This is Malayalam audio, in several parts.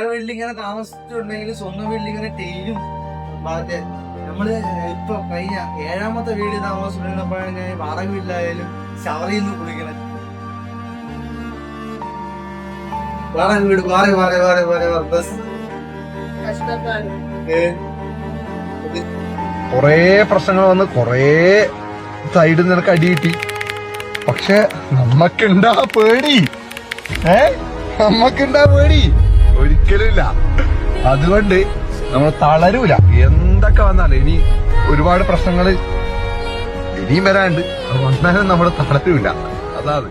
വീട്ടിലിങ്ങനെ താമസിച്ചിട്ടുണ്ടെങ്കിൽ സ്വന്തം വീട്ടിലിങ്ങനെ ടൈലും മറ്റേ നമ്മള് ഇപ്പൊ കഴിഞ്ഞ 7ാമത്തെ വീട് താമസിച്ചിരുന്നപ്പോഴാണ് ഞാൻ വാടക വീട്ടിലായാലും ഷവറിൽ നിന്ന് കുളിക്കണം. വാടക വീട് കൊറേ പ്രശ്നങ്ങൾ വന്ന് കൊറേ സൈഡിൽ നിനക്ക് അടി കിട്ടി. പക്ഷെ നമ്മക്കുണ്ടാ പേടി, നമ്മക്കുണ്ടാ പേടി ഒരിക്കലും ഇല്ല. അതുകൊണ്ട് നമ്മൾ തളരൂല. എന്തൊക്കെ വന്നാലും ഇനി ഒരുപാട് പ്രശ്നങ്ങള് ഇനിയും വരാണ്ട്, വന്നാലും നമ്മൾ തളരൂല. അതാണ്.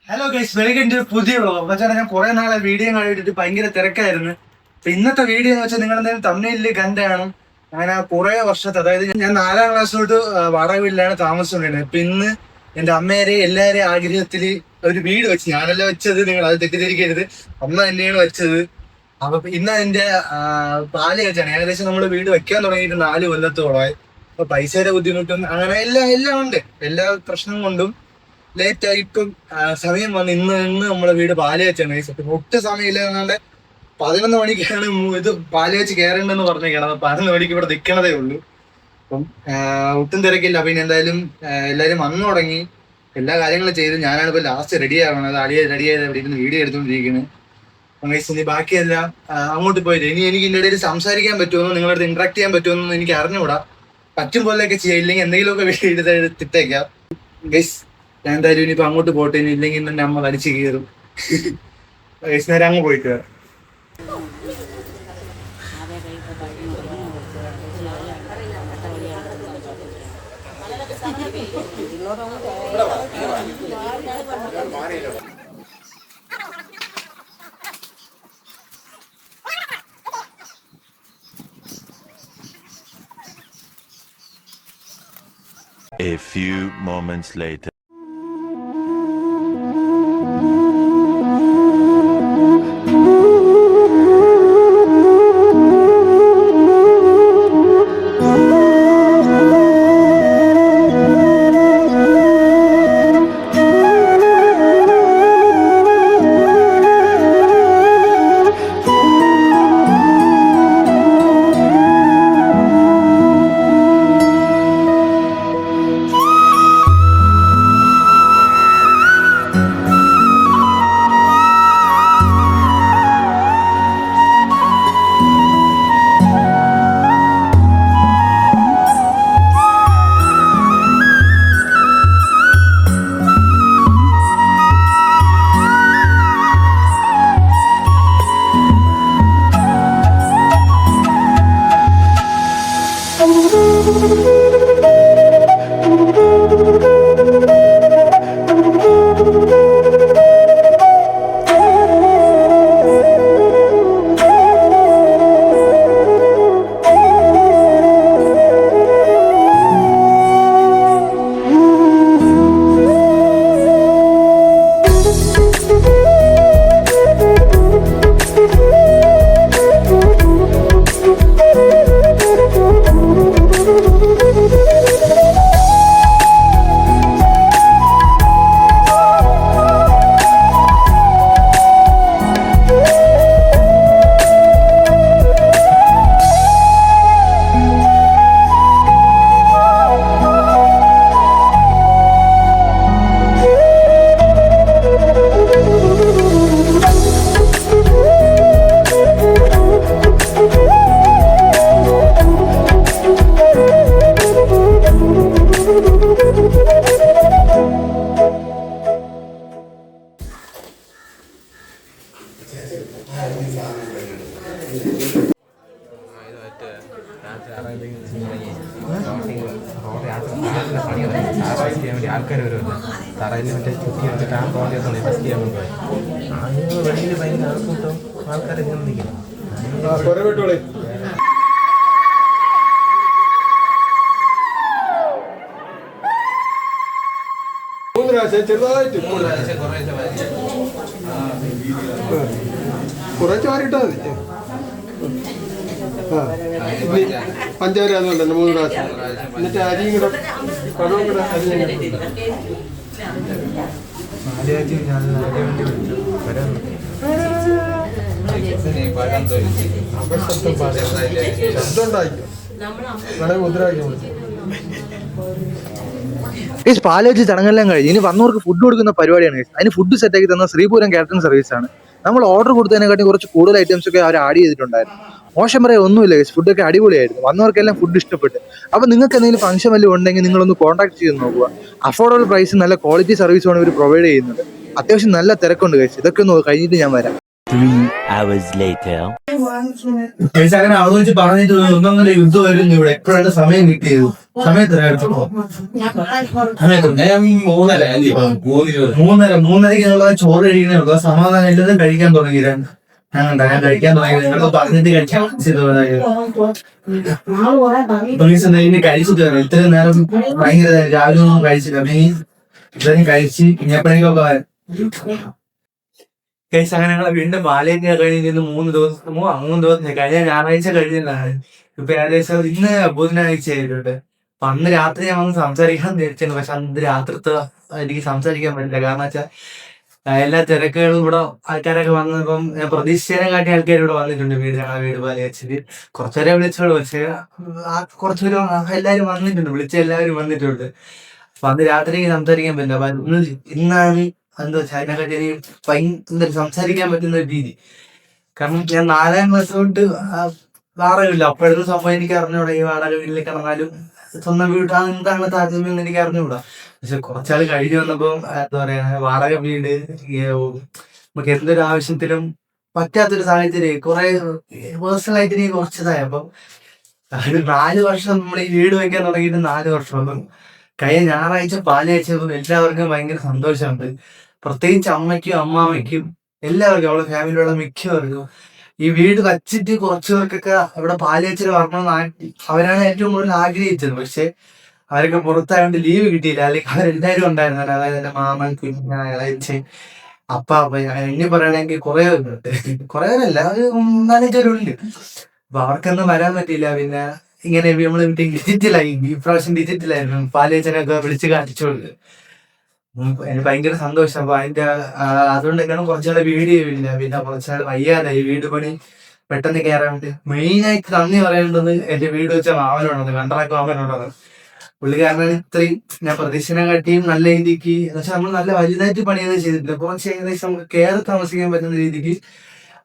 ഹലോ ഗൈസ്, വെൽക്കം ടു പുതിയ വ്ളോഗ്. വെച്ചാൽ ഞാൻ കുറെ നാളെ വീഡിയോ കണ്ടിട്ട് ഭയങ്കര തിരക്കായിരുന്നു. അപ്പൊ ഇന്നത്തെ വീഡിയോ എന്ന് വെച്ചാൽ നിങ്ങൾ എന്തായാലും തമിഴില് കണ്ടാണ്. അങ്ങനെ കുറെ വർഷത്തെ, അതായത് ഞാൻ 4ാം ക്ലാസ് തൊട്ട് വാടക വീട്ടിലാണ് താമസിച്ചുകൊണ്ടിരുന്നത്. അപ്പൊ ഇന്ന് എന്റെ അമ്മേരെ എല്ലാവരെയും ആഗ്രഹത്തില് ഒരു വീട് വെച്ച്, ഞാനല്ല വെച്ചത്, നിങ്ങൾ അത് തെറ്റിദ്ധരിക്കരുത്, അമ്മ തന്നെയാണ് വെച്ചത്. അപ്പൊ ഇന്ന് അതിന്റെ പാല് വെച്ചാണ്. ഏകദേശം നമ്മൾ വീട് വെക്കാൻ തുടങ്ങിയിട്ട് 4 കൊല്ലത്തോളമായി. അപ്പൊ പൈസയുടെ ബുദ്ധിമുട്ടും അങ്ങനെ എല്ലാം ഉണ്ട്. എല്ലാ പ്രശ്നം കൊണ്ടും ലേറ്റ് ആയി. ഇപ്പം സമയം വന്ന് ഇന്ന് നമ്മളെ വീട് പാല് വെച്ചാണ്. ഒട്ടും സമയമില്ല. എന്നാണ്ട് 11 മണിക്കാണ് ഇത് പാല് വെച്ച് കയറേണ്ടെന്ന് പറഞ്ഞേക്കണം. 11 മണിക്ക് ഇവിടെ നിൽക്കണതേ ഉള്ളൂ. അപ്പം ഒട്ടും തിരക്കില്ല. പിന്നെ എന്തായാലും എല്ലാവരും വന്നു തുടങ്ങി, എല്ലാ കാര്യങ്ങളും ചെയ്ത് ഞാനാണ് ഇപ്പൊ ലാസ്റ്റ് റെഡി ആവണത്. റെഡി ആയത് ഇവിടെ ഇരുന്ന് വീഡിയോ എടുത്തുകൊണ്ടിരിക്കുന്നത്. ഇനി ബാക്കിയെല്ലാം അങ്ങോട്ട് പോയിട്ട് ഇനി എനിക്ക് ഇതിൻ്റെ ഇടയിൽ സംസാരിക്കാൻ പറ്റുമെന്നോ നിങ്ങളടുത്ത് ഇന്ററാക്ട് ചെയ്യാൻ പറ്റുമെന്നോ എനിക്ക് അറിഞ്ഞുകൂടാ. പറ്റും പോലെയൊക്കെ ചെയ്യാം, ഇല്ലെങ്കിൽ എന്തെങ്കിലുമൊക്കെ വീഡിയോ എടുത്തിട്ടേക്കാം. ഗൈസ്, ഞാൻ എന്തായാലും ഇനിയിപ്പോൾ അങ്ങോട്ട് പോട്ടെ. ഇനി ഇല്ലെങ്കിൽ തന്നെ അമ്മ വലിച്ചു കയറും. ഗൈസ്, നേരെ അങ്ങ് പോയിട്ട് വരാം. A few moments later. ആൾക്കാർ വരുമല്ലോ തറയിൽ മറ്റേ ചുറ്റി വെച്ചിട്ട് ആ പ്രോജക്റ്റ് ടെസ്റ്റ് ചെയ്യാൻ വേണ്ടി അങ്ങനെ വെളിയിൽ ഭയങ്കര ആൾക്കൂട്ടം ആൾക്കാരൊക്കെ നിൽക്കണം. ചെറുതായിട്ട് കുറച്ച് മാറിയിട്ടാ മതി. പഞ്ചാര അതുകൊണ്ട് 3 പ്രാവശ്യം. എന്നിട്ട് അരിയും കൂടെ പഴവും കൂടെ അരിയും നീ പഴം തൊലിച്ച് അവിടെ ശബ്ദം പാടില്ല ശബ്ദം ഉണ്ടായിരിക്കും ഇവിടെ മുദ്രാവാക്യം ഗൈസ് പാലേജ് ചടങ്ങെല്ലാം കഴിഞ്ഞ് ഇനി വന്നവർക്ക് ഫുഡ് കൊടുക്കുന്ന പരിപാടിയാണ് ഗൈസ്. അതിന് ഫുഡ് സെറ്റാക്കി തന്ന ശ്രീപൂരം കാറ്ററിംഗ് സർവീസ് ആണ്. നമ്മൾ ഓർഡർ കൊടുത്തതിനെക്കാട്ടി കുറച്ച് കൂടുതൽ ഐറ്റംസ് ഒക്കെ അവർ ആഡ് ചെയ്തിട്ടുണ്ടായിരുന്നു. മോശം പറയാൻ ഒന്നുമില്ല ഗൈസ്, ഫുഡൊക്കെ അടിപൊളിയായിരുന്നു. വന്നവർക്കെല്ലാം ഫുഡ് ഇഷ്ടപ്പെട്ടു. അപ്പോൾ നിങ്ങൾക്ക് എന്തെങ്കിലും ഫംഗ്ഷൻ വല്ലതും ഉണ്ടെങ്കിൽ നിങ്ങളൊന്ന് കോൺടാക്ട് ചെയ്ത് നോക്കുക. അഫോർഡബിൾ പ്രൈസ് നല്ല ക്വാളിറ്റി സർവീസുമാണ് ഇവർ പ്രൊവൈഡ് ചെയ്യുന്നത്. അത്യാവശ്യം നല്ല തിരക്കുണ്ട് ഗൈസ്. ഇതൊക്കെ ഒന്ന് കഴിഞ്ഞിട്ട് ഞാൻ വരാം. 3 hours later. അങ്ങനെ അവിടെ വെച്ച് പറഞ്ഞിട്ട് ഒന്നൊന്നര യുദ്ധം വരുന്നു ഇവിടെ. എപ്പോഴാണ് സമയം കിട്ടിയത്? മൂന്നരക്കുള്ള ചോറ് കഴിക്കണേ സമാധാനം എല്ലാവരും കഴിക്കാൻ തുടങ്ങിയിട്ടാണ്. ഞാൻ കഴിക്കാൻ തുടങ്ങി. നിങ്ങളൊക്കെ പറഞ്ഞിട്ട് കഴിക്കാൻ കഴിച്ചിട്ട് ഇത്രയും നേരം ഭയങ്കര രാവിലെ ഒന്നും കഴിച്ചില്ല. അപ്പൊ ഈ ഇത്രയും കഴിച്ച് ഇനി എപ്പോഴേക്കൊക്കെ കഴിച്ച് അങ്ങനെ ഞങ്ങളെ വീണ്ടും പാലയൊക്കെ കഴിഞ്ഞിട്ട് 3 ദിവസം കഴിഞ്ഞ ഞായറാഴ്ച കഴിഞ്ഞിട്ടാണ്. ഇപ്പൊ ഏകദേശം ഇന്ന് ബുധനാഴ്ച ആയിട്ടുണ്ട്. അപ്പൊ അന്ന് രാത്രി ഞാൻ വന്ന് സംസാരിക്കാൻ ധരിച്ചിരുന്നു. പക്ഷെ അന്ന് രാത്രിത്തെ എനിക്ക് സംസാരിക്കാൻ പറ്റില്ല. കാരണം വെച്ചാൽ എല്ലാ തിരക്കുകളും ഇവിടെ ആൾക്കാരൊക്കെ വന്നപ്പം ഞാൻ പ്രതീക്ഷിച്ചതിനെ കാട്ടി ആൾക്കാർ ഇവിടെ വന്നിട്ടുണ്ട്. ഞങ്ങളെ വീട് പാലയച്ചിട്ട് കുറച്ചുപേരെ വിളിച്ചോളൂ. പക്ഷെ കുറച്ചുപേര് എല്ലാവരും വന്നിട്ടുണ്ട്. വിളിച്ച എല്ലാവരും വന്നിട്ടുണ്ട്. അപ്പൊ അന്ന് രാത്രി സംസാരിക്കാൻ പറ്റില്ല. അപ്പൊ ഇന്നാണ് എന്താ വെച്ചാൽ അതിനെക്കാട്ടി ഭയങ്കര സംസാരിക്കാൻ പറ്റുന്ന ഒരു രീതി. കാരണം ഞാൻ 4ാം ക്ലാസ് തൊട്ട് വാടകയില്ല. അപ്പോഴത്തെ സംഭവം എനിക്ക് അറിഞ്ഞൂടാ. ഈ വാടക വീട്ടിൽ കിടന്നാലും സ്വന്തം വീട് എന്താണ് താല്പര്യം എന്ന് എനിക്ക് അറിഞ്ഞുകൂടാ. പക്ഷെ കുറച്ചാൾ കഴിഞ്ഞ് വന്നപ്പോ എന്താ പറയാ, വാടക വീട് നമുക്ക് എന്തൊരു ആവശ്യത്തിനും പറ്റാത്തൊരു സാഹചര്യം കുറെ പേഴ്സണലായിട്ട് എനിക്ക് കുറച്ചതായി. അപ്പം 4 വർഷം നമ്മൾ ഈ വീട് വയ്ക്കാൻ തുടങ്ങിയിട്ട് 4 വർഷം. അപ്പം കഴിഞ്ഞ ഞായറാഴ്ച പാലയച്ചപ്പം എല്ലാവർക്കും ഭയങ്കര സന്തോഷമുണ്ട്. പ്രത്യേകിച്ച് അമ്മയ്ക്കും അമ്മാമ്മയ്ക്കും എല്ലാവർക്കും അവളെ ഫാമിലിയുള്ള മിക്കവർക്കും. ഈ വീട് വച്ചിട്ട് കുറച്ചു പേർക്കൊക്കെ ഇവിടെ പാലയച്ചിട്ട് വരണമെന്ന് അവരാണ് ഏറ്റവും കൂടുതൽ ആഗ്രഹിച്ചത്. പക്ഷെ അവരൊക്കെ പുറത്തായതുകൊണ്ട് ലീവ് കിട്ടിയില്ല. അല്ലെങ്കിൽ അവരെല്ലാവരും ഉണ്ടായിരുന്നു. അതായത് എന്റെ മാമൻ, കുഞ്ഞ, ഇളയച്ചൻ, അപ്പാപ്പ, ഇനി പറയണെങ്കിൽ കുറെ പേരുണ്ട്. കുറെ പേരല്ല, ഒരു 4-5 പേരുണ്ട്. അപ്പൊ അവർക്കൊന്നും വരാൻ പറ്റിയില്ല. പിന്നെ ഇങ്ങനെ നമ്മള് ഡിജിറ്റലായി, ഈ പ്രാവശ്യം ഡിജിറ്റലായിരുന്നു. പാലയച്ചനൊക്കെ വിളിച്ച് കാണിച്ചോണ്ട് എനിക്ക് ഭയങ്കര സന്തോഷം. അപ്പൊ അതുകൊണ്ടൊക്കെയാണ് കുറച്ചാളെ വീഡിയോ ഇല്ല. പിന്നെ കുറച്ചാൾ വയ്യാതായി. വീട് പണി പെട്ടെന്ന് കയറാൻ വേണ്ടി മെയിനായിട്ട് നന്ദി പറയേണ്ടത് എന്റെ വീട് വെച്ച മാവനോടാണ്, കണ്ടറാക്ക് മാവനോടാണ്. പുള്ളിക്കാരനാണ് ഇത്രയും ഞാൻ പ്രതീക്ഷനെ കാട്ടിയും നല്ല രീതിക്ക് പക്ഷെ നമ്മൾ നല്ല വലുതായിട്ട് പണിയൊന്നും ചെയ്തിട്ടില്ല. കുറച്ച് ഏകദേശം നമുക്ക് കയറി താമസിക്കാൻ പറ്റുന്ന രീതിക്ക്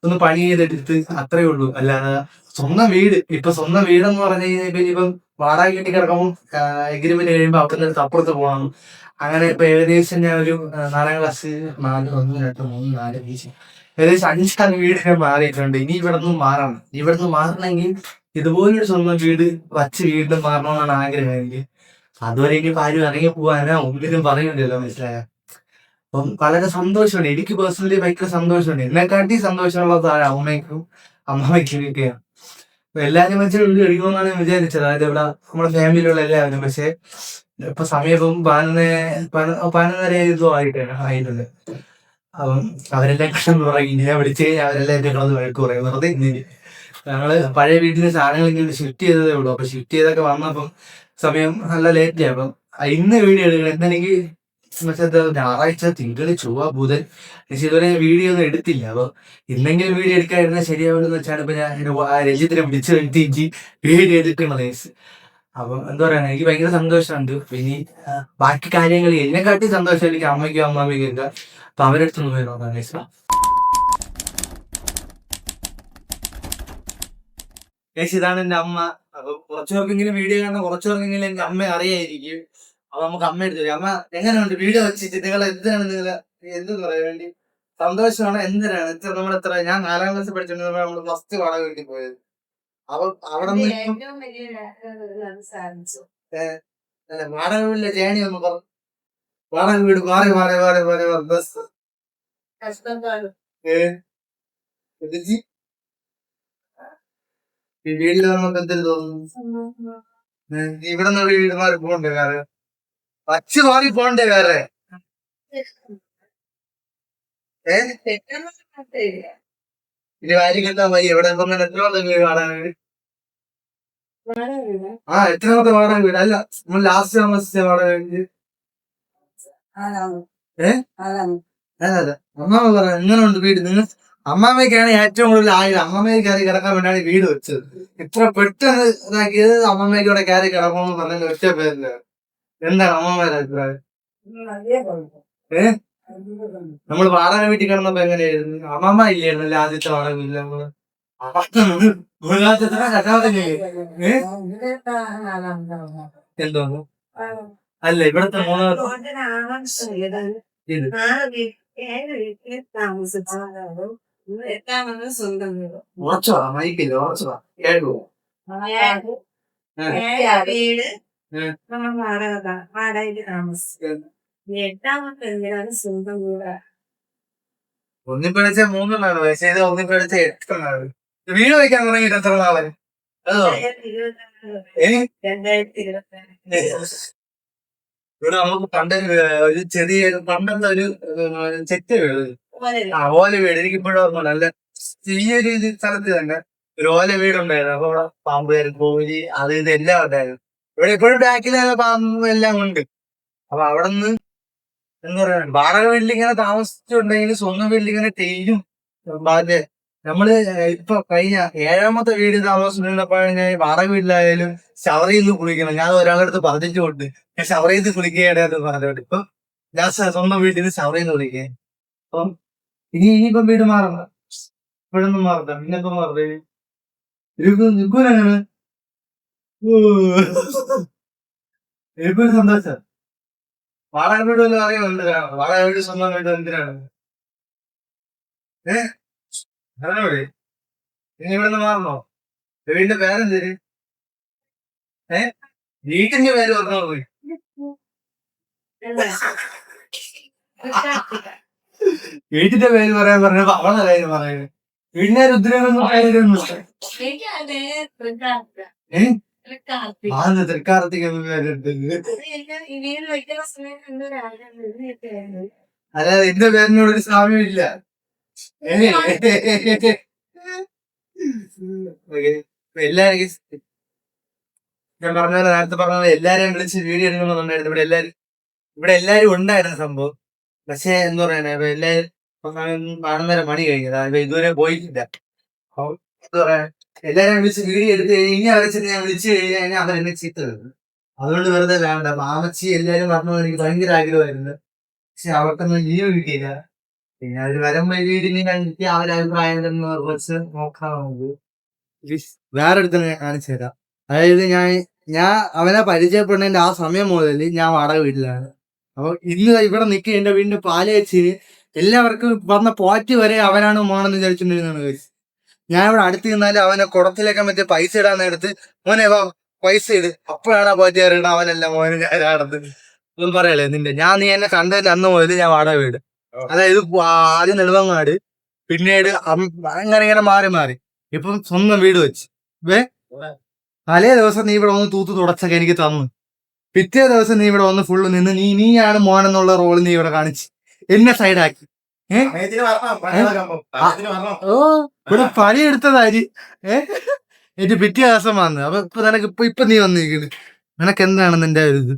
ഒന്ന് പണി ചെയ്തെടുത്ത് അത്രേ ഉള്ളൂ. അല്ലാതെ സ്വന്തം വീട്, ഇപ്പൊ സ്വന്തം വീടെന്ന് പറഞ്ഞു കഴിഞ്ഞാൽ ഇനിയിപ്പം വാടക കെട്ടി കിടക്കുമ്പോൾ എഗ്രിമെന്റ് കഴിയുമ്പോൾ അവിടെ നിന്ന് അപ്പുറത്ത് പോകണം. അങ്ങനെ ഇപ്പൊ ഏകദേശം ഞാൻ ഒരു 4ാം ക്ലാസ് 4, 1, 2, 3, 4, 5 ഏകദേശം 5 വീട് ഞാൻ മാറിയിട്ടുണ്ട്. ഇനി ഇവിടെ നിന്ന് മാറണം. ഇവിടെ നിന്ന് മാറണമെങ്കിൽ ഇതുപോലൊരു സ്വന്തം വീട് വച്ച് വീണ്ടും മാറണമെന്നാണ് ആഗ്രഹം എനിക്ക്. അതുവരെ ഇനി ആരും ഇറങ്ങി പോകാനാ ഒന്നിനും പറയുന്നില്ലല്ലോ, മനസ്സിലായ. അപ്പം വളരെ സന്തോഷമുണ്ട്. എനിക്ക് പേഴ്സണലി ഭയങ്കര സന്തോഷമുണ്ട്. എന്നെക്കാട്ടി സന്തോഷമുള്ളത് അമ്മയ്ക്കും അമ്മയ്ക്കും ഒക്കെയാണ്. അപ്പൊ എല്ലാവരും വെച്ച് വീട് എടുക്കുമെന്നാണ് ഞാൻ വിചാരിച്ചത്. അതായത് ഇവിടെ നമ്മുടെ ഫാമിലിയുള്ള എല്ലാവരും. പക്ഷെ ഇപ്പൊ സമയം 11:30 ആയിട്ടുണ്ട്. അപ്പം അവരെല്ലാം കഷ്ടം പറയും. ഇങ്ങനെ വിളിച്ചു കഴിഞ്ഞാൽ അവരെല്ലാം എന്റെ കളന്ന് വഴക്ക് പറയും. വെറുതെ ഞങ്ങള് പഴയ വീട്ടിലെ സാധനങ്ങൾ ഇങ്ങനെ ഷിഫ്റ്റ് ചെയ്തതേ ഉള്ളൂ. അപ്പൊ ഷിഫ്റ്റ് ചെയ്തൊക്കെ വന്നപ്പം സമയം നല്ല ലേറ്റ് ആയി. അപ്പം ഇന്ന് വീഡിയോ എടുക്കണം. എന്നെനിക്ക് ഞായറാഴ്ച, തിങ്കൾ, ചൊവ്വ, ബുധൻ ഇതുവരെ വീഡിയോ ഒന്നും എടുത്തില്ല. അപ്പൊ ഇന്നെങ്കിലും വീഡിയോ എടുക്കാതിരുന്ന ശരിയാവുമെന്ന് വെച്ചാണ് ഇപ്പൊ ഞാൻ രഞ്ജിത്തിനെ വിളിച്ചു വരുത്തി വീഡിയോ എടുക്കണത്. അപ്പം എന്താ പറയാ, എനിക്ക് ഭയങ്കര സന്തോഷമുണ്ട്. ഇനി ബാക്കി കാര്യങ്ങൾ എന്നെക്കാട്ടി സന്തോഷം എനിക്ക് അമ്മയ്ക്കും അമ്മാമ്മയ്ക്കും ഉണ്ട്. അപ്പൊ അവരെടുത്തൊന്ന് പോയി നോക്കാം. ഇതാണ് എന്റെ അമ്മ. അപ്പൊ കുറച്ചുപേർക്കെങ്കിലും വീഡിയോ കാണുന്ന കുറച്ചുപേർക്കെങ്കിലും എന്റെ അമ്മ അറിയായിരിക്കും. അപ്പൊ നമുക്ക് അമ്മ എടുത്തു അമ്മ എങ്ങനെയുണ്ട് വീഡിയോ വെച്ചിട്ട്? നിങ്ങൾ എന്താണ് എന്തെന്ന് പറയാൻ വേണ്ടി സന്തോഷമാണ്? എന്തിനാണ് നമ്മളെത്ര ഞാൻ 4ാം ക്ലാസ് പഠിച്ചിട്ടുണ്ടെങ്കിൽ നമ്മള് ഫസ്റ്റ് വാടക വീട്ടിൽ പോയത്. അപ്പൊ അവിടെ വാടക വീട്ടിലെ ജേണി ഒന്ന് പറഞ്ഞു. വാടക വീട് ബസ് ഈ വീട്ടിൽ നമുക്ക് എന്തൊരു തോന്നുന്നു? ഇവിടെ നിന്ന് വീട് മാറി പോണ്ടേ? വേറെ വച്ച് മാറി പോണ്ടേ? വേറെ ഇനി വാരിക്കെട്ടാ മതി. എവിടെ എത്രാമത്തെ വീട് വാടക വീട്? എത്രാമത്തെ വാടക വീട്? അല്ല, നമ്മൾ ലാസ്റ്റ് താമസിച്ച വാടക വീട്. അല്ല അമ്മ പറയാം എങ്ങനെയുണ്ട് വീട്? നിങ്ങൾ അമ്മാമ്മയ്ക്കാണ് ഏറ്റവും കൂടുതൽ ആയുധം. അമ്മമ്മയെ കയറി കിടക്കാൻ വേണ്ടിയാണ് ഈ വീട് വെച്ചത്. ഇത്ര പെട്ടെന്ന് ഇതാക്കിയത് അമ്മമ്മയ്ക്ക് ഇവിടെ കയറി കിടക്കണമെന്ന് പറഞ്ഞ ഒറ്റ പേരില്ല. എന്താണ് അമ്മമ്മയുടെ അഭിപ്രായം? നമ്മൾ വാടക വീട്ടിൽ കിടന്നപ്പോ എങ്ങനെയായിരുന്നു? അമ്മമ്മ ഇല്ലായിരുന്നല്ലേ ആദ്യത്തെ വാടക വീട്ടിൽ നമ്മള് എന്തോന്നു അല്ല ഇവിടത്തെ ഇത് ഉറച്ചോ മൈക്കില്ല ഉറച്ചോ കേൾക്കൂ. വീട് നമ്മൾ വാടകയിൽ താമസിക്കുന്നത്. 8ാമത്തെ വീടാണ് സ്വന്തം വീട്. ഒന്നിപ്പടിച്ച 3 പക്ഷേ ഇത് ഒന്നിപ്പടിച്ച 8 വീട് വയ്ക്കാൻ തുടങ്ങിയിട്ട് എത്ര നാളെ? അതോ 2022 ഇവിടെ നമുക്ക് പണ്ടൊരു ഒരു ചെറിയ പണ്ടത്തെ ഒരു ചെറ്റ വീട്, ഓല വീട്. എനിക്കിപ്പോഴും ഓർമ്മ നല്ല ചെറിയൊരു സ്ഥലത്ത് തന്നെ ഒരു ഓല വീടുണ്ടായിരുന്നു. അപ്പൊ അവിടെ പാമ്പുകാരൻ കോഴി അത് ഇത് എല്ലാം ഉണ്ടായിരുന്നു. ഇവിടെ ഇപ്പോഴും ബാക്കിൽ പാമ്പും എല്ലാം ഉണ്ട്. അപ്പൊ അവിടെ നിന്ന് എന്താ പറയാ വാടക വീട്ടിൽ ഇങ്ങനെ താമസിച്ചിട്ടുണ്ടെങ്കിൽ സ്വന്തം വീട്ടിൽ ഇങ്ങനെ തേയും നമ്മള് ഇപ്പൊ കഴിഞ്ഞ 7ാമത്തെ വീട് താമസിച്ചിരുന്നപ്പോഴാണ് ഞാൻ വാടക വീട്ടിലായാലും ഷവറിൽ നിന്ന് കുളിക്കണം. ഞാൻ ഒരാളുടെ അടുത്ത് പറഞ്ഞിട്ടുണ്ട് ഞാൻ ഷവറിൽ നിന്ന് കുളിക്കുകയാണെന്ന് പറഞ്ഞോണ്ട് ഇപ്പൊ ഞാൻ സ്വന്തം വീട്ടിൽ നിന്ന് ഷവറിൽ നിന്ന് കുളിക്കേ. അപ്പം ഇനിയിപ്പം വീട് മാറണ്ട, ഇപ്പോഴൊന്നും മാറണ്ട. പിന്നെ ഇപ്പൊ മാറേ നിൽക്കൂലാണ് എനിക്കൊരു സന്തോഷം. വാടക വീട് വല്ല അറിയാം എന്തിനാണ് വാടക വീട് സ്വന്തം വീട് എന്തിനാണ്? അറിഞ്ഞോടെ ഇനി ഇവിടെ നിന്ന് മാറണോ? വീടിന്റെ പേരെന്തേര്? വീട്ടിന്റെ പേര് പറഞ്ഞോ പോയി. വീട്ടിന്റെ പേര് പറയാൻ പറഞ്ഞപ്പോ അവളെ കാര്യം പറയുന്നത്. വീടിന്റെ രുദ്രനൊന്നും തൃക്കാർത്തിക് പേരുണ്ട്. അല്ലാതെ എന്റെ പേരിനോടൊരു സാമ്യമില്ല. എല്ലാരും ഞാൻ പറഞ്ഞ പോലെ നേരത്തെ പറഞ്ഞ പോലെ എല്ലാരെയും വിളിച്ച് വീഡിയോ എടുക്കണമെന്നുണ്ടായിരുന്നു. ഇവിടെ എല്ലാരും ഉണ്ടായിരുന്ന സംഭവം. പക്ഷെ എന്താ പറയാ ഇപ്പൊ എല്ലാരും 11:30 മണി കഴിഞ്ഞത് ഇതുവരെ പോയിട്ടില്ല. അപ്പൊ എന്താ പറയാ എല്ലാരും വിളിച്ച് വീഡിയോ എടുത്ത് ഇനി അരച്ചിട്ട് ഞാൻ വിളിച്ചു കഴിഞ്ഞാൽ അവരെന്നെ ചീത്ത തരുന്നു. അതുകൊണ്ട് വെറുതെ വേണ്ട. മാമച്ചി എല്ലാരും പറഞ്ഞത് എനിക്ക് ഭയങ്കര ആഗ്രഹമായിരുന്നു. പക്ഷെ അവർക്കൊന്നും ലീവ് കിട്ടിയില്ല. പിന്നെ അവര് വരുമ്പോ വീടിന് കണ്ടിട്ട് അവരഭിപ്രായം വെച്ച് നോക്കാം. നമുക്ക് വേറെ അടുത്ത് ഞാൻ കാണിച്ചു തരാം. അതായത് ഞാൻ അവനെ പരിചയപ്പെടുന്നതിന്റെ ആ സമയം മുതൽ ഞാൻ വാടക വീട്ടിലാണ്. അപ്പൊ ഇന്ന് ഇവിടെ നിൽക്കുക എന്റെ വീടിന്റെ പാല് വെച്ച് എല്ലാവർക്കും വന്ന പോറ്റി വരെ അവനാണ് മോണെന്ന് വിചാരിച്ചോണ്ടിരുന്നാണ് കഴിച്ച്. ഞാൻ ഇവിടെ അടുത്ത് നിന്നാലും അവനെ കുടത്തിലേക്കാൻ പറ്റിയ പൈസ ഇടാൻ നേരത്ത് മോനെ പൈസ ഇട്, അപ്പോഴാണ് ആ പോറ്റി അറിയണം അവനല്ല മോനെ ഞാനടത്ത് ഒന്നും പറയല്ലേ നിന്റെ. നീ എന്നെ കണ്ടതിന്റെ അന്ന് മുതൽ ഞാൻ വാടക വീട്. അതായത് ആദ്യം നെടുമങ്ങാട്, പിന്നീട് അങ്ങനെ മാറി ഇപ്പം സ്വന്തം വീട് വെച്ച്. തലേ ദിവസം നീ ഇവിടെ വന്ന് തൂത്ത് തുടച്ചൊക്കെ എനിക്ക് തന്നു. പിറ്റേ ദിവസം നീ ഇവിടെ വന്ന് ഫുള്ള് നിന്ന് നീയാണ് മോനെന്നുള്ള റോള് നീ ഇവിടെ കാണിച്ച് എന്നെ സൈഡാക്കി. ഇവിടെ പണിയെടുത്തതായി എനിക്ക് പിറ്റേ ദിവസം വന്ന്. അപ്പൊ ഇപ്പൊ നിനക്ക് ഇപ്പൊ നീ വന്നിരിക്കുന്നു. നിനക്ക് എന്താണ് നിന്റെ ഒരു ഇത്?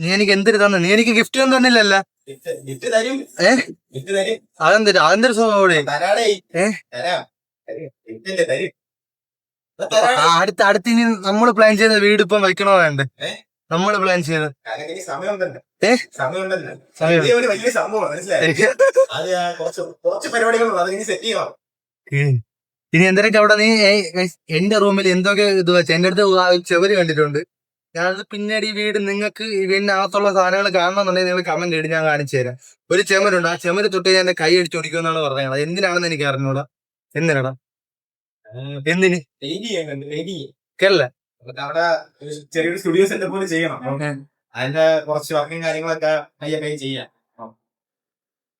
നീ എനിക്ക് എന്തൊരു തന്നെ? നീ എനിക്ക് ഗിഫ്റ്റ് ഒന്നും തന്നില്ലല്ല. അതെന്തൊരു സ്വഭാവം. അടുത്തിനി നമ്മള് പ്ലാൻ ചെയ്ത വീട് ഇപ്പം വയ്ക്കണോ വേണ്ടേ? നമ്മള് പ്ലാൻ ചെയ്ത് ഇനി എന്തൊക്കെ അവിടെ നീ എന്റെ റൂമിൽ എന്തൊക്കെ ഇത് വെച്ച എന്റെ അടുത്ത് ചെവര് കണ്ടിട്ടുണ്ട്. ഞാനത് പിന്നീട് ഈ വീട് നിങ്ങൾക്ക് ഈ വീടിനകത്തുള്ള സാധനങ്ങൾ കാണണമെന്നുണ്ടെങ്കിൽ നിങ്ങൾ കമന്റ് ഇട്ട് ഞാൻ കാണിച്ചു തരാം. ഒരു ചെമരുണ്ട്, ആ ചെമര് തൊട്ട് ഞാൻ എന്റെ കൈ അടിച്ച് ഓടിക്കുമെന്നാണ് പറഞ്ഞത്. എന്തിനാണെന്ന് എനിക്ക് അറിഞ്ഞൂടാ. എന്തിനാടാ? എന്തിന് കേരള അവിടെ ചെറിയൊരു സ്റ്റുഡിയോ സെറ്റപ്പ് പോലെ ചെയ്യണം. അതിന്റെ കുറച്ച് വർക്കും കാര്യങ്ങളൊക്കെ കൈ ചെയ്യാം.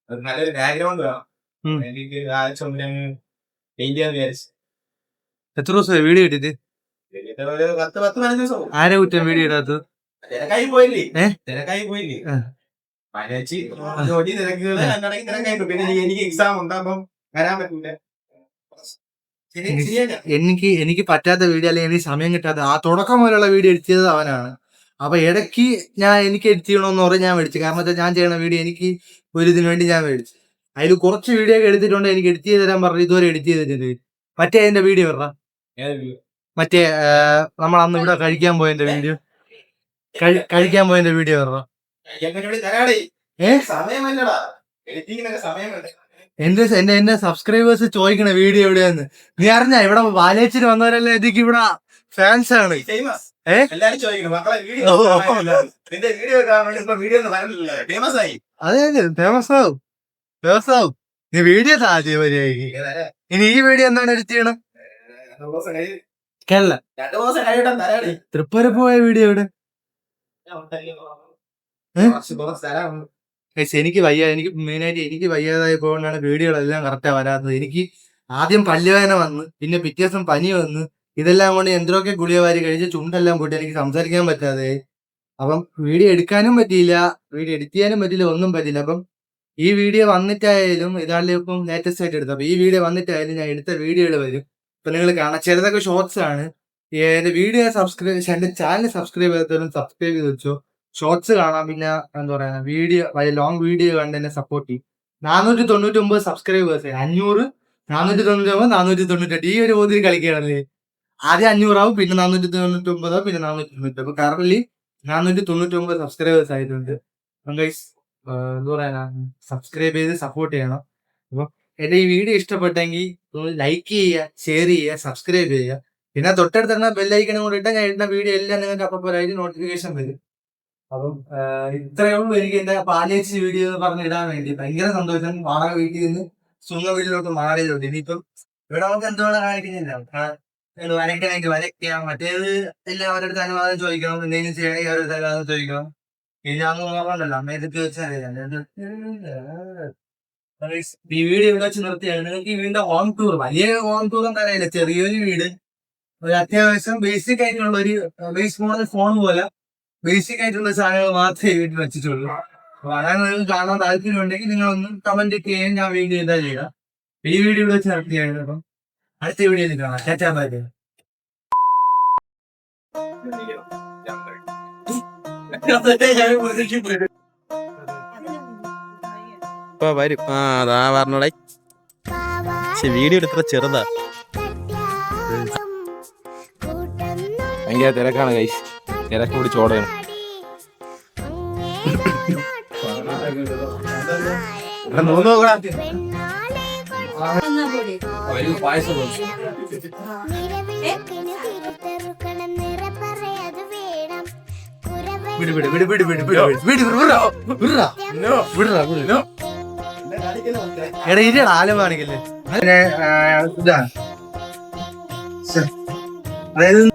നല്ലൊരു ബാക്ക്ഗ്രൗണ്ട് വേണം. എനിക്ക് പെയിന്റ് ചെയ്യാൻ വിചാരിച്ചു. എത്ര ദിവസമായി വീഡിയോ ഇട്ടിട്ട്? 10-15 ദിവസം. ആരെ കുറ്റം വീഡിയോ ഇടാത്തത്? തിരക്കായി പോയില്ലേ? പനിച്ച് ജോലി തിരക്കുകൾ തിരക്കായി. പിന്നെ എനിക്ക് എക്സാം ഉണ്ടാകുമ്പം വരാൻ പറ്റില്ല. എനിക്ക് പറ്റാത്ത വീഡിയോ അല്ലെങ്കിൽ എനിക്ക് സമയം കിട്ടാത്ത ആ തുടക്കം പോലുള്ള വീഡിയോ എഡിറ്റ് ചെയ്തത് അവനാണ്. അപ്പൊ ഇടയ്ക്ക് എനിക്ക് എഡിറ്റ് ചെയ്യണമെന്ന് പറഞ്ഞ് ഞാൻ മേടിച്ചു. കാരണം വെച്ചാൽ ഞാൻ ചെയ്യണ വീഡിയോ എനിക്ക് ഒരു ഇതിനു വേണ്ടി ഞാൻ മേടിച്ചു. അതിൽ കുറച്ച് വീഡിയോ ഒക്കെ എടുത്തിട്ടുണ്ട്. എനിക്ക് എഡിറ്റ് ചെയ്ത് തരാൻ പറഞ്ഞു. ഇതുവരെ എഡിറ്റ് ചെയ്തിട്ടുണ്ട്. മറ്റേ അതിന്റെ വീഡിയോ പറ, മറ്റേ നമ്മൾ അന്ന് ഇവിടെ കഴിക്കാൻ പോയതിന്റെ വീഡിയോ, കഴിക്കാൻ പോയതിന്റെ വീഡിയോ പറ. സമയമല്ലടാ, എഡിറ്റിങ്ങിനൊക്കെ സമയമുണ്ട്. എന്റെ സബ്സ്ക്രൈബേഴ്സ് ചോദിക്കണ വീഡിയോ എവിടെയാന്ന്. നീ അറിഞ്ഞ ഇവിടെ വാലേച്ചിന് വന്നവരല്ലേ എനിക്ക് ഇവിടെ ഫാൻസ് ആണ്. ഫേമസ് ഏ? എല്ലാരും ചോദിക്കണം മക്കളെ വീഡിയോ ഓ. നിന്റെ വീഡിയോ കാണാൻ വേണ്ടി ഇപ്പൊ വീഡിയോ ഒന്നും വരലില്ല, ഫേമസ് ആയി. അതെ ഫേമസ് ആവും. നീ വീഡിയോ താജ് മര്യാദക്ക്. ഇനി ഈ വീഡിയോ എന്താണ് എഡിറ്റ് ചെയ്യണം? 2 ദിവസം കഴിയും, കേരള 2 ദിവസം കഴിയട്ടെ തരാടി. തൃപ്പൂര പോയ വീഡിയോ എവിടെ? കുറച്ച് തരാം. എനിക്ക് മെയിനായിട്ട് എനിക്ക് വയ്യാതായി പോകൊണ്ടാണ് വീഡിയോകളെല്ലാം കറക്റ്റാ വരാത്തത്. എനിക്ക് ആദ്യം പല്ലുവേദന വന്ന്, പിന്നെ പിറ്റേ ദിവസം പനി വന്ന്, ഇതെല്ലാം കൊണ്ട് എന്തൊക്കെ ഗുളിക വാരി കഴിച്ച് ചുണ്ടെല്ലാം പോയിട്ട് എനിക്ക് സംസാരിക്കാൻ പറ്റാതെ. അപ്പം വീഡിയോ എടുക്കാനും പറ്റിയില്ല, വീഡിയോ എഡിറ്റ് ചെയ്യാനും പറ്റില്ല, ഒന്നും പറ്റില്ല. അപ്പം ഈ വീഡിയോ വന്നിട്ടായാലും ഇതാണ്ട് ഇപ്പം ലേറ്റസ്റ്റ് ആയിട്ട് എടുത്തു. അപ്പൊ ഈ വീഡിയോ വന്നിട്ടായാലും ഞാൻ എടുത്ത വീഡിയോകൾ വരും. ഇപ്പൊ നിങ്ങൾ കാണാം, ചിലതൊക്കെ ഷോർട്സ് ആണ്. എന്റെ വീഡിയോ എന്റെ ചാനൽ സബ്സ്ക്രൈബ് ചെയ്തവരും സബ്സ്ക്രൈബ് ചെയ്ത് വെച്ചോ. ഷോർട്സ് കാണാം. പിന്നെ എന്താ പറയാ, വീഡിയോ ലോങ് വീഡിയോ കണ്ട് എന്നെ സപ്പോർട്ട് ചെയ്യും. 499 സബ്സ്ക്രൈബേഴ്സ്, 500, 499, 498. ഈ ഒരു ബോധിയിൽ കളിക്കുകയാണല്ലേ. ആദ്യം 500 ആവും, പിന്നെ 499, പിന്നെ 498. അപ്പൊ കറന്റ് 499 സബ്സ്ക്രൈബേഴ്സ് ആയിട്ടുണ്ട്. ഗൈസ് എന്താ പറയാ, സബ്സ്ക്രൈബ് ചെയ്ത് സപ്പോർട്ട് ചെയ്യണം. അപ്പൊ എന്റെ ഈ വീഡിയോ ഇഷ്ടപ്പെട്ടെങ്കിൽ ലൈക്ക് ചെയ്യുക, ഷെയർ ചെയ്യുക, സബ്സ്ക്രൈബ് ചെയ്യുക. പിന്നെ തൊട്ടടുത്ത് ബെല്ലൈക്കണും കൂടെ ഇട്ടാൽ ഞാൻ ഇടുന്ന വീഡിയോ എല്ലാം നിങ്ങൾക്ക് അപ്പപ്പോഴായിട്ട് നോട്ടിഫിക്കേഷൻ വരും. അപ്പം ഇത്രയേ ഉള്ളൂ എനിക്ക് എന്റെ പാലേച്ചി വീഡിയോ എന്ന് പറഞ്ഞ് ഇടാൻ വേണ്ടി. ഭയങ്കര സന്തോഷം. വാടക വീട്ടിൽ നിന്ന് സ്വന്തം വീട്ടിലോട്ട് മാറിയതുകൊണ്ട് ഇനിയിപ്പം ഇവിടെ നമുക്ക് എന്തുകൊണ്ട് കാണിക്കുന്നില്ല. വരയ്ക്കണമെങ്കിൽ വരയ്ക്കാം, മറ്റേത് എല്ലാം അവരുടെ അനുവാദം ചോദിക്കണം, എന്തെങ്കിലും ചെയ്യണമെങ്കിൽ അവരുടെ അനുവാദം ചോദിക്കണം. ഇനി അന്ന് നോക്കണ്ടല്ലോ, അമ്മ ഇതൊക്കെ വെച്ചാൽ ഈ വീട് ഇവിടെ വെച്ച് നിർത്തിയാണ്. നിങ്ങൾക്ക് ഈ വീടിന്റെ ഹോം ടൂർ, വലിയ ഹോം ടൂർ ഒന്നും അറിയില്ല, ചെറിയൊരു വീട്, ഒരു അത്യാവശ്യം ബേസിക് ആയിട്ടുള്ള ഒരു ബേസ് മോഡൽ ഫോൺ പോലെ ബേസിക് ആയിട്ടുള്ള സാധനങ്ങൾ മാത്രമേ വീട്ടിൽ വെച്ചിട്ടുള്ളൂ. അപ്പൊ അതാണ് നിങ്ങൾക്ക് കാണാൻ താല്പര്യം ഉണ്ടെങ്കിൽ നിങ്ങളൊന്ന് കമന്റ് ചെയ്യാൻ ഞാൻ വീഡിയോ ചെയ്താൽ ചെയ്യാം. ഈ വീഡിയോ ഇവിടെ വെച്ച് നിർത്തിയാണ്. അപ്പം അടുത്ത വീഡിയോയിൽ കാണാം. Tata bye bye. ഇപ്പൊ വരും. അതാ പറഞ്ഞോടെ വീഡിയോ എടുത്ത ചെറുതാ, ഭയങ്കര തിരക്കാണ് കൈസ്. തിരക്ക് പിടിച്ച് ഓടണം. എടാ ഇരിയടാ, ആലും കാണിക്കല്ലേ. ഇതാ അതായത്